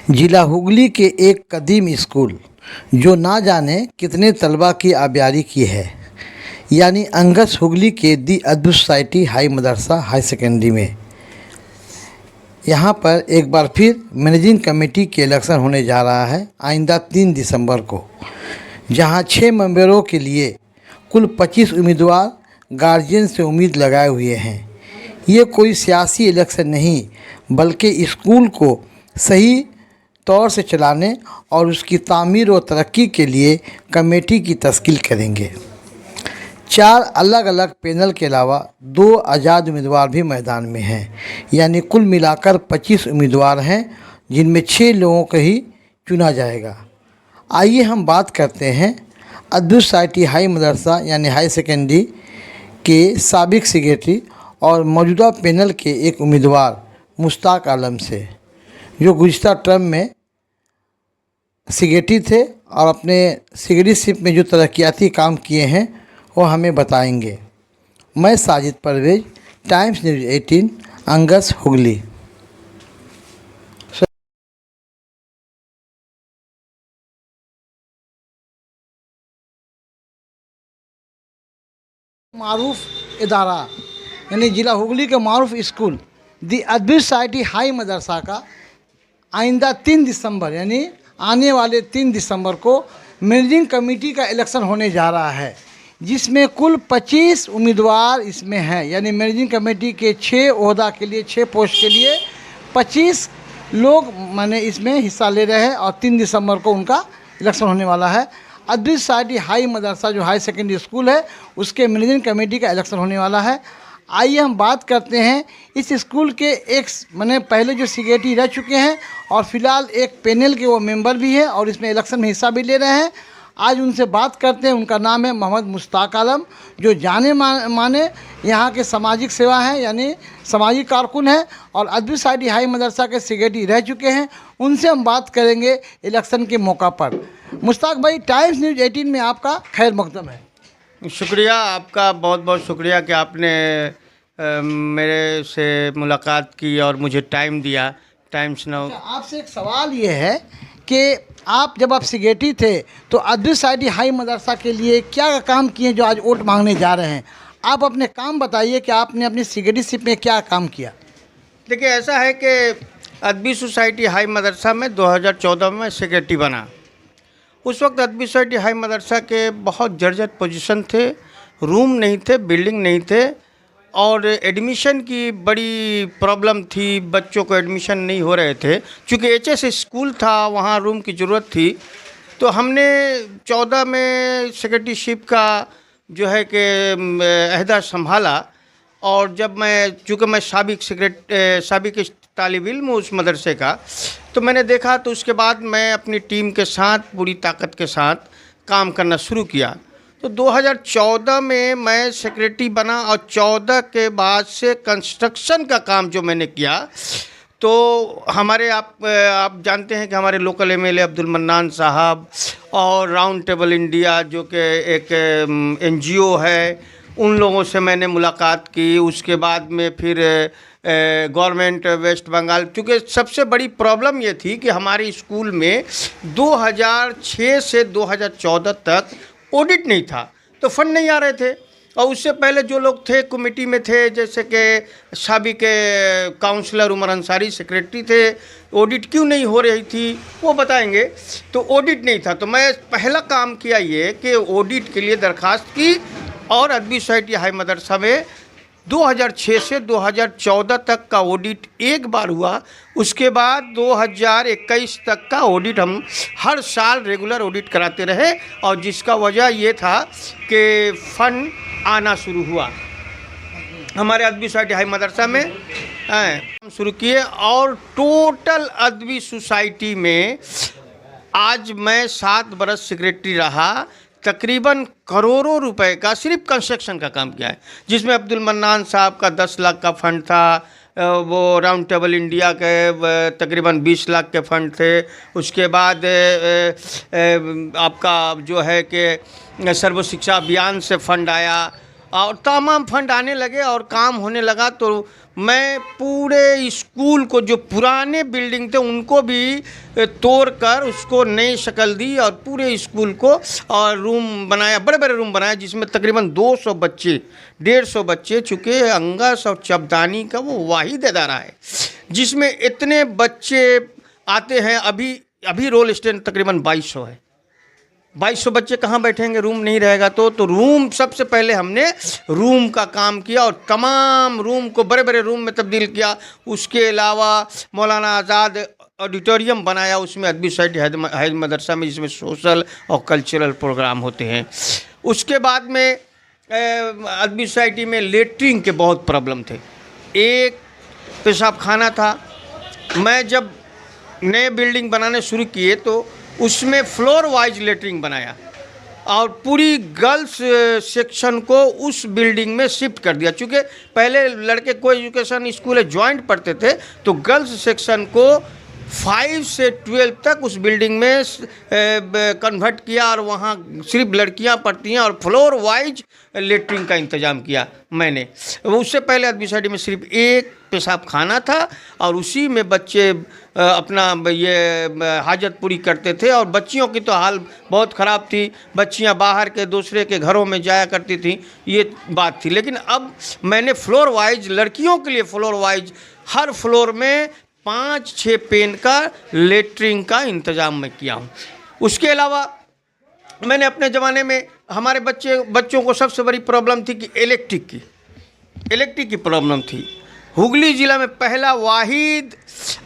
जिला हुगली के एक कदीम स्कूल जो ना जाने कितने तलबा की आबियारी की है, यानी अंगस हुगली के दी अद्भुत सोसाइटी हाई मदरसा हाई सेकेंडरी में यहाँ पर एक बार फिर मैनेजिंग कमेटी के इलेक्शन होने जा रहा है आइंदा 3 दिसंबर को, जहाँ 6 मेंबरों के लिए कुल 25 उम्मीदवार गार्जियन से उम्मीद लगाए हुए हैं। ये कोई सियासी इलेक्शन नहीं बल्कि स्कूल को सही तौर से चलाने और उसकी तामीर और तरक्की के लिए कमेटी की तश्कील करेंगे। 4 अलग अलग पैनल के अलावा 2 आज़ाद उम्मीदवार भी मैदान में हैं, यानी कुल मिलाकर 25 उम्मीदवार हैं, जिनमें 6 लोगों को ही चुना जाएगा। आइए हम बात करते हैं अद्भुत सोसाइटी हाई मदरसा यानी हाई सेकेंडरी के साबिक सेक्रेटरी और मौजूदा पैनल के एक उम्मीदवार मुश्ताक आलम से, जो गुज़िश्ता टर्म में सेक्रेटरी थे और अपने सेक्रेटरीशिप में जो तरक्याती काम किए हैं वो हमें बताएंगे। मैं साजिद परवेज, टाइम्स न्यूज़ 18, अंगस हुगली। मारूफ इदारा यानी ज़िला हुगली के मारूफ स्कूल दी अद्भुत सोसाइटी हाई मदरसा का आइंदा 3 दिसंबर यानी आने वाले 3 दिसंबर को मैनेजिंग कमेटी का इलेक्शन होने जा रहा है, जिसमें कुल 25 उम्मीदवार इसमें हैं। यानी मैनेजिंग कमेटी के 6 ओहदा के लिए 6 पोस्ट के लिए 25 लोग माने इसमें हिस्सा ले रहे हैं और 3 दिसंबर को उनका इलेक्शन होने वाला है। अद्भुत सोसाइटी हाई मदरसा जो हाई सेकेंडरी स्कूल है उसके मैनेजिंग कमेटी का इलेक्शन होने वाला है। आइए हम बात करते हैं इस स्कूल के एक माने पहले जो सेक्रेटरी रह चुके हैं और फिलहाल एक पैनल के वो मेंबर भी हैं और इसमें इलेक्शन में हिस्सा भी ले रहे हैं। आज उनसे बात करते हैं। उनका नाम है मोहम्मद मुश्ताक आलम, जो जाने माने यहाँ के सामाजिक सेवा हैं यानी सामाजिक कारकुन हैं और अद्भुत सोसाइटी हाई मदरसा के सेक्रेटरी रह चुके हैं। उनसे हम बात करेंगे इलेक्शन के मौका पर। मुश्ताक भाई, टाइम्स न्यूज़ 18 में आपका खैर मकदम है। शुक्रिया, आपका बहुत बहुत शुक्रिया कि आपने मेरे से मुलाकात की और मुझे टाइम दिया। Times now. आपसे एक सवाल ये है कि जब आप सेक्रेटरी थे तो अद्भुत सोसाइटी हाई मदरसा के लिए क्या काम किए जो आज वोट मांगने जा रहे हैं? आप अपने काम बताइए कि आपने अपनी सेक्रेटरीशिप में क्या काम किया। देखिए, ऐसा है कि अद्भुत सोसाइटी हाई मदरसा में 2014 में सेक्रेटरी बना। उस वक्त अद्भुत सोसाइटी हाई मदरसा के बहुत जर्जर पोजीशन थे, रूम नहीं थे, बिल्डिंग नहीं थे और एडमिशन की बड़ी प्रॉब्लम थी। बच्चों को एडमिशन नहीं हो रहे थे, चूँकि एचएस स्कूल था, वहाँ रूम की ज़रूरत थी। तो हमने 14 में सेक्रेटरीशिप का जो है कि अहदा संभाला और जब चूँकि मैं साबिक तालिब इल्म उस मदरसे का, तो मैंने देखा तो उसके बाद मैं अपनी टीम के साथ पूरी ताकत के साथ काम करना शुरू किया। तो 2014 में मैं सेक्रेटरी बना और 14 के बाद से कंस्ट्रक्शन का काम जो मैंने किया, तो हमारे आप जानते हैं कि हमारे लोकल एमएलए अब्दुल मन्नान साहब और राउंड टेबल इंडिया जो कि एक एनजीओ है, उन लोगों से मैंने मुलाकात की। उसके बाद में फिर गवर्नमेंट वेस्ट बंगाल, क्योंकि सबसे बड़ी प्रॉब्लम ये थी कि हमारे स्कूल में 2006 से 2014 तक ऑडिट नहीं था, तो फंड नहीं आ रहे थे। और उससे पहले जो लोग थे कमेटी में थे, जैसे कि साबिक काउंसलर उमर अंसारी सेक्रेटरी थे, ऑडिट क्यों नहीं हो रही थी वो बताएंगे। तो ऑडिट नहीं था, तो मैं पहला काम किया ये कि ऑडिट के लिए दरख्वास्त की और अद्भुत सोसाइटी हाई मदरसा में 2006 से 2014 तक का ऑडिट एक बार हुआ। उसके बाद 2021 तक का ऑडिट हम हर साल रेगुलर ऑडिट कराते रहे और जिसका वजह ये था कि फ़ंड आना शुरू हुआ हमारे अद्भुत सोसाइटी हाई मदरसा में हम शुरू किए। और टोटल अद्भुत सोसाइटी में आज मैं 7 बरस सेक्रेटरी रहा, तकरीबन करोड़ों रुपए का सिर्फ कंस्ट्रक्शन का काम किया है, जिसमें अब्दुल मन्नान साहब का 10 लाख का फंड था, वो राउंड टेबल इंडिया के तकरीबन 20 लाख के फंड थे। उसके बाद आपका जो है कि सर्व शिक्षा अभियान से फंड आया और तमाम फंड आने लगे और काम होने लगा। तो मैं पूरे स्कूल को, जो पुराने बिल्डिंग थे उनको भी तोड़कर उसको नई शक्ल दी और पूरे स्कूल को और रूम बनाया, बड़े बड़े रूम बनाया, जिसमें तकरीबन 200 बच्चे, 150 बच्चे, चूँकि अंगस और चपदानी का वो वाहिद इदारा है जिसमें इतने बच्चे आते हैं। अभी रोल स्टैंड तकरीबन 2200 है। 2200 बच्चे कहाँ बैठेंगे, रूम नहीं रहेगा तो रूम, सबसे पहले हमने रूम का काम किया और तमाम रूम को बड़े बड़े रूम में तब्दील किया। उसके अलावा मौलाना आज़ाद ऑडिटोरियम बनाया, उसमें अदबी सोसाइटी हाई मदरसा में, जिसमें सोशल और कल्चरल प्रोग्राम होते हैं। उसके बाद में अदबी सोसाइटी में लेटरिन के बहुत प्रॉब्लम थे। एक पेशाब खाना था। मैं जब नए बिल्डिंग बनाने शुरू किए तो उसमें फ्लोर वाइज लेटरिन बनाया और पूरी गर्ल्स सेक्शन को उस बिल्डिंग में शिफ्ट कर दिया। चूँकि पहले लड़के को एजुकेशन स्कूल जॉइंट पढ़ते थे तो गर्ल्स सेक्शन को 5 से 12 तक उस बिल्डिंग में कन्वर्ट किया और वहाँ सिर्फ लड़कियाँ पढ़ती हैं और फ्लोर वाइज लेटरिन का इंतज़ाम किया मैंने। उससे पहले अदबी सोसाइटी में सिर्फ एक पेशाब खाना था और उसी में बच्चे अपना ये हाजत पूरी करते थे। और बच्चियों की तो हाल बहुत ख़राब थी, बच्चियां बाहर के दूसरे के घरों में जाया करती थी, ये बात थी। लेकिन अब मैंने फ्लोर वाइज, लड़कियों के लिए फ्लोर वाइज, हर फ्लोर में 5-6 पेन का लेटरिन का इंतज़ाम मैं किया हूँ। उसके अलावा मैंने अपने ज़माने में, हमारे बच्चों को सबसे बड़ी प्रॉब्लम थी कि इलेक्ट्रिक की प्रॉब्लम थी। हुगली ज़िला में पहला वाहिद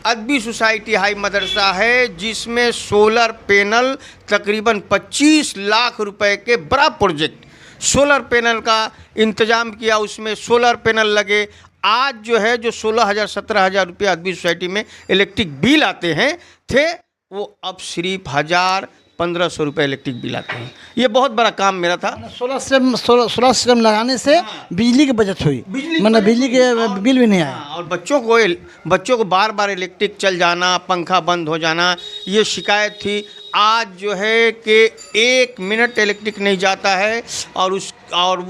अदबी सोसाइटी हाई मदरसा है जिसमें सोलर पैनल तकरीबन 25 लाख रुपए के बड़ा प्रोजेक्ट, सोलर पैनल का इंतज़ाम किया। उसमें सोलर पैनल लगे। आज जो है, जो 16,000-17,000 रुपये अदबी सोसाइटी में इलेक्ट्रिक बिल आते हैं थे, वो अब सिर्फ 1,000-1,500 रुपये इलेक्ट्रिक बिल आते हैं। ये बहुत बड़ा काम मेरा था। सोलर सिस्टम लगाने से बिजली की बचत हुई, मतलब बिजली के बिल भी नहीं आया। और बच्चों को बार बार इलेक्ट्रिक चल जाना, पंखा बंद हो जाना, ये शिकायत थी। आज जो है कि 1 मिनट इलेक्ट्रिक नहीं जाता है और उस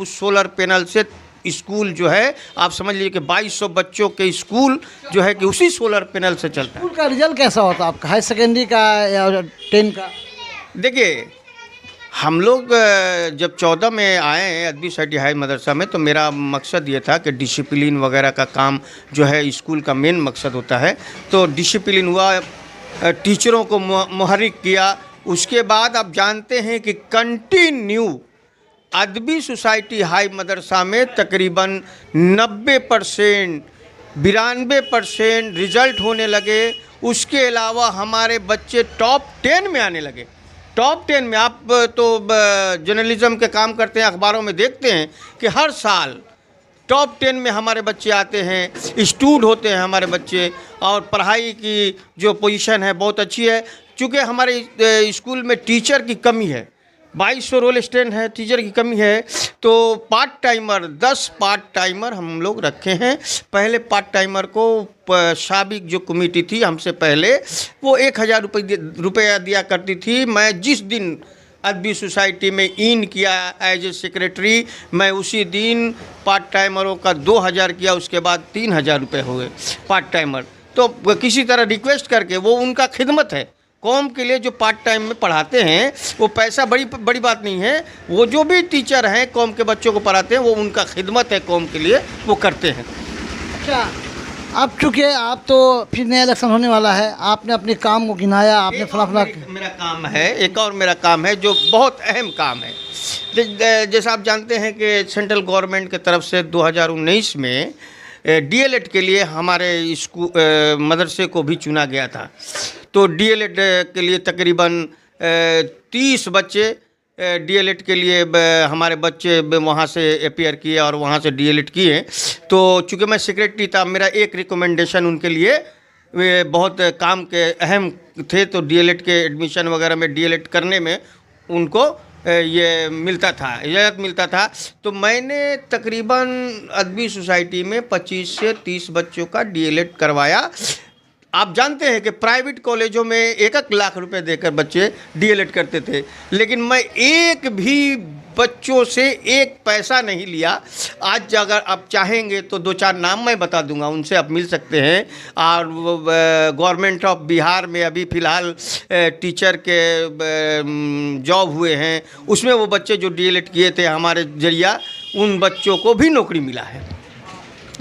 सोलर पैनल से स्कूल जो है, आप समझ लीजिए कि 2200 बच्चों के स्कूल जो है कि उसी सोलर पैनल से चलता है। स्कूल का रिजल्ट कैसा होता है आपका, हाई सेकेंडरी का या 10 का? देखिए, हम लोग जब 14 में आए हैं अदबी सोसाइटी हाई मदरसा में, तो मेरा मकसद ये था कि डिसिप्लिन वगैरह का काम जो है स्कूल का मेन मकसद होता है। तो डिसिप्लिन हुआ, टीचरों को मुहर्रिक किया। उसके बाद आप जानते हैं कि कंटिन्यू अदबी सोसाइटी हाई मदरसा में तकरीबन 90%, 92% रिज़ल्ट होने लगे। उसके अलावा हमारे बच्चे टॉप 10 में आने लगे। टॉप 10 में, आप तो जर्नलिज़्म के काम करते हैं, अखबारों में देखते हैं कि हर साल टॉप 10 में हमारे बच्चे आते हैं, स्टूड होते हैं हमारे बच्चे। और पढ़ाई की जो पोजीशन है बहुत अच्छी है। चूँकि हमारे स्कूल में टीचर की कमी है, 2200 रोल स्टैंड है, टीचर की कमी है, तो पार्ट टाइमर 10 पार्ट टाइमर हम लोग रखे हैं। पहले पार्ट टाइमर को साबिक जो कमेटी थी हमसे पहले, वो 1,000 रुपया दिया करती थी। मैं जिस दिन अदबी सोसाइटी में इन किया एज ए सेक्रेटरी, मैं उसी दिन पार्ट टाइमरों का 2,000 किया। उसके बाद 3,000 रुपये हो गए पार्ट टाइमर। तो किसी तरह रिक्वेस्ट करके, वो उनका खिदमत है कौम के लिए, जो पार्ट टाइम में पढ़ाते हैं, वो पैसा बड़ी बात नहीं है। वो जो भी टीचर हैं कौम के बच्चों को पढ़ाते हैं, वो उनका खिदमत है कौम के लिए, वो करते हैं। अच्छा, अब चूँकि आप तो फिर नया इलेक्शन होने वाला है, आपने अपने काम को गिनाया, आपने फला मेरा काम है, एक और मेरा काम है जो बहुत अहम काम है। जैसा आप जानते हैं कि सेंट्रल गवर्नमेंट की तरफ से 2019 में डीएलएड के लिए हमारे स्कूल मदरसे को भी चुना गया था। तो डीएलएड के लिए तकरीबन 30 बच्चे डीएलएड के लिए हमारे बच्चे वहाँ से अपीयर किए और वहाँ से डीएलएड किए। तो चूँकि मैं सेक्रेटरी था, मेरा एक रिकमेंडेशन उनके लिए वे बहुत काम के अहम थे। तो डीएलएड के एडमिशन वगैरह में, डीएलएड करने में उनको ये मिलता था, इजाज़त मिलता था। तो मैंने तकरीबन अदबी सोसाइटी में 25 से 30 बच्चों का डीएलएड करवाया। आप जानते हैं कि प्राइवेट कॉलेजों में 1-1 लाख रुपए देकर बच्चे डीएलएड करते थे, लेकिन मैं एक भी बच्चों से एक पैसा नहीं लिया। आज अगर आप चाहेंगे तो 2-4 नाम मैं बता दूंगा, उनसे आप मिल सकते हैं। और गवर्नमेंट ऑफ बिहार में अभी फ़िलहाल टीचर के जॉब हुए हैं, उसमें वो बच्चे जो डीएलएड किए थे हमारे जरिया, उन बच्चों को भी नौकरी मिला है।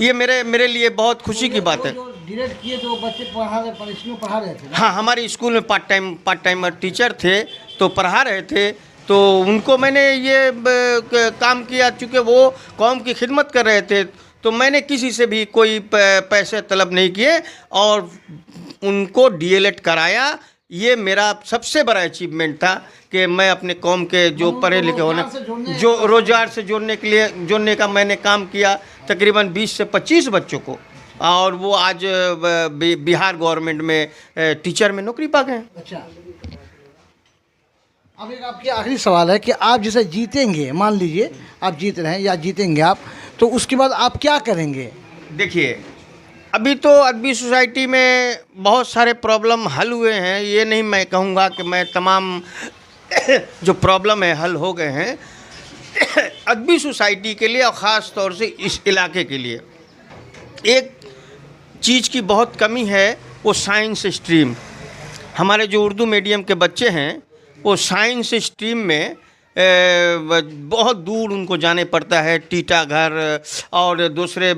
ये मेरे लिए बहुत खुशी की बात है। डीएलएड किए तो बच्चे स्कूल में पढ़ा रहे थे ना? हाँ, हमारे स्कूल में पार्ट टाइमर टीचर थे, तो पढ़ा रहे थे, तो उनको मैंने ये काम किया। चूँकि वो कौम की खिदमत कर रहे थे, तो मैंने किसी से भी कोई पैसे तलब नहीं किए और उनको डीएलएड कराया। ये मेरा सबसे बड़ा अचीवमेंट था कि मैं अपने कौम के जो पढ़े लिखे होने, जो रोजगार से जोड़ने का मैंने काम किया, तकरीबन 20 से 25 बच्चों को, और वो आज बिहार गवर्नमेंट में टीचर में नौकरी पा गए। अच्छा, अब एक आपके आखिरी सवाल है कि आप जैसे जीतेंगे, मान लीजिए आप जीत रहे हैं या जीतेंगे आप, तो उसके बाद आप क्या करेंगे? देखिए, अभी तो अदबी सोसाइटी में बहुत सारे प्रॉब्लम हल हुए हैं। ये नहीं मैं कहूँगा कि मैं तमाम जो प्रॉब्लम है हल हो गए हैं। अदबी सोसाइटी के लिए और ख़ास तौर से इस इलाके के लिए एक चीज़ की बहुत कमी है, वो साइंस स्ट्रीम। हमारे जो उर्दू मीडियम के बच्चे हैं, वो साइंस स्ट्रीम में बहुत दूर उनको जाने पड़ता है, टीटागढ़ और दूसरे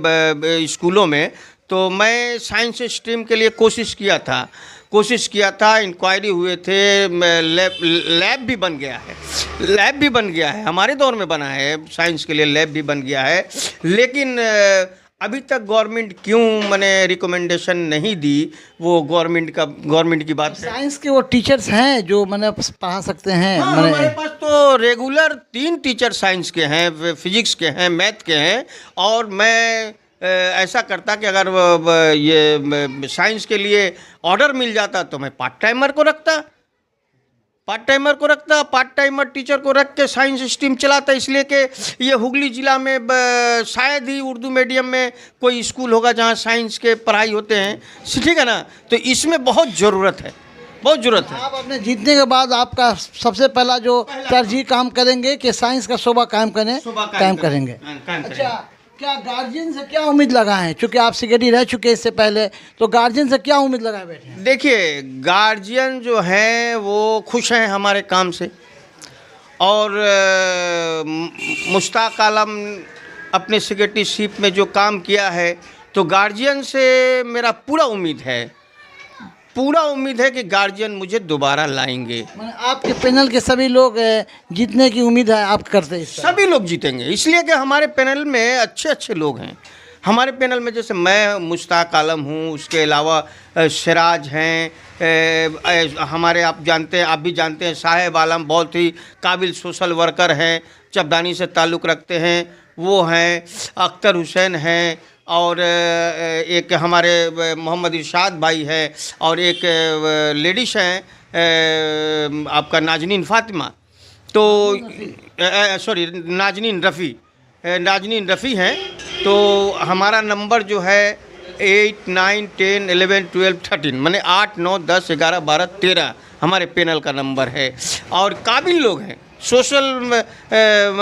स्कूलों में। तो मैं साइंस स्ट्रीम के लिए कोशिश किया था, इंक्वायरी हुए थे, लैब भी बन गया है, हमारे दौर में बना है, साइंस के लिए लैब भी बन गया है। लेकिन अभी तक गवर्नमेंट क्यों मैंने रिकमेंडेशन नहीं दी, वो गवर्नमेंट की बात है। साइंस के वो टीचर्स हैं जो मैंने पढ़ा सकते हैं? हाँ, हमारे पास तो रेगुलर 3 टीचर साइंस के हैं, फिजिक्स के हैं, मैथ के हैं। और मैं ऐसा करता कि अगर ये साइंस के लिए ऑर्डर मिल जाता तो मैं पार्ट टाइमर टीचर को रख के साइंस स्ट्रीम चलाता। इसलिए कि ये हुगली ज़िला में शायद ही उर्दू मीडियम में कोई स्कूल होगा जहाँ साइंस के पढ़ाई होते हैं, ठीक है ना। तो इसमें बहुत ज़रूरत है। आप अपने जीतने के बाद आपका सबसे पहला जो तरजीह काम करेंगे कि साइंस का शोबा कायम करेंगे। अच्छा, क्या गार्जियन से क्या उम्मीद लगाए हैं? चूँकि आप सेक्रेटरी रह चुके इससे पहले, तो गार्जियन से क्या उम्मीद लगाए बैठे हैं? देखिए, गार्जियन जो हैं वो खुश हैं हमारे काम से, और मुश्ताक आलम अपने सेक्रेटरीशिप में जो काम किया है, तो गार्जियन से मेरा पूरा उम्मीद है कि गार्जियन मुझे दोबारा लाएंगे। आपके पैनल के सभी लोग जीतने की उम्मीद है आप करते हैं? सभी लोग जीतेंगे, इसलिए कि हमारे पैनल में अच्छे लोग हैं। हमारे पैनल में जैसे मैं मुश्ताक आलम हूँ, उसके अलावा सिराज हैं, हमारे आप भी जानते हैं साहेब आलम, बहुत ही काबिल सोशल वर्कर हैं, चबदानी से ताल्लुक़ रखते हैं, वो हैं, अख्तर हुसैन हैं, और एक हमारे मोहम्मद इरशाद भाई है, और एक लेडीज़ हैं आपका नाजनीन फ़ातिमा, तो सॉरी नाजनीन रफ़ी हैं। तो हमारा नंबर जो है 8, 9, 10, 11, 12, 13, माने 8, 9, 10, 11, 12, 13 हमारे पैनल का नंबर है। और काबिल लोग हैं, सोशल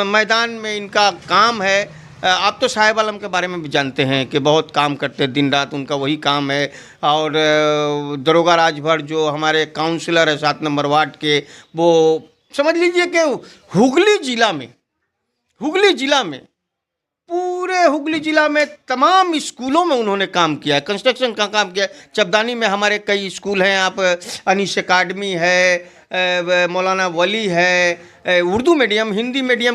मैदान में इनका काम है। आप तो साहेब आलम के बारे में भी जानते हैं कि बहुत काम करते हैं, दिन रात उनका वही काम है। और दरोगा राजभर जो हमारे काउंसलर है 7 नंबर वार्ड के, वो समझ लीजिए कि हुगली ज़िला में पूरे हुगली ज़िला में तमाम स्कूलों में उन्होंने काम किया है, कंस्ट्रक्शन का काम किया है। चबदानी में हमारे कई स्कूल हैं, आप अनीस अकाडमी है, मौलाना वली है, उर्दू मीडियम, हिंदी मीडियम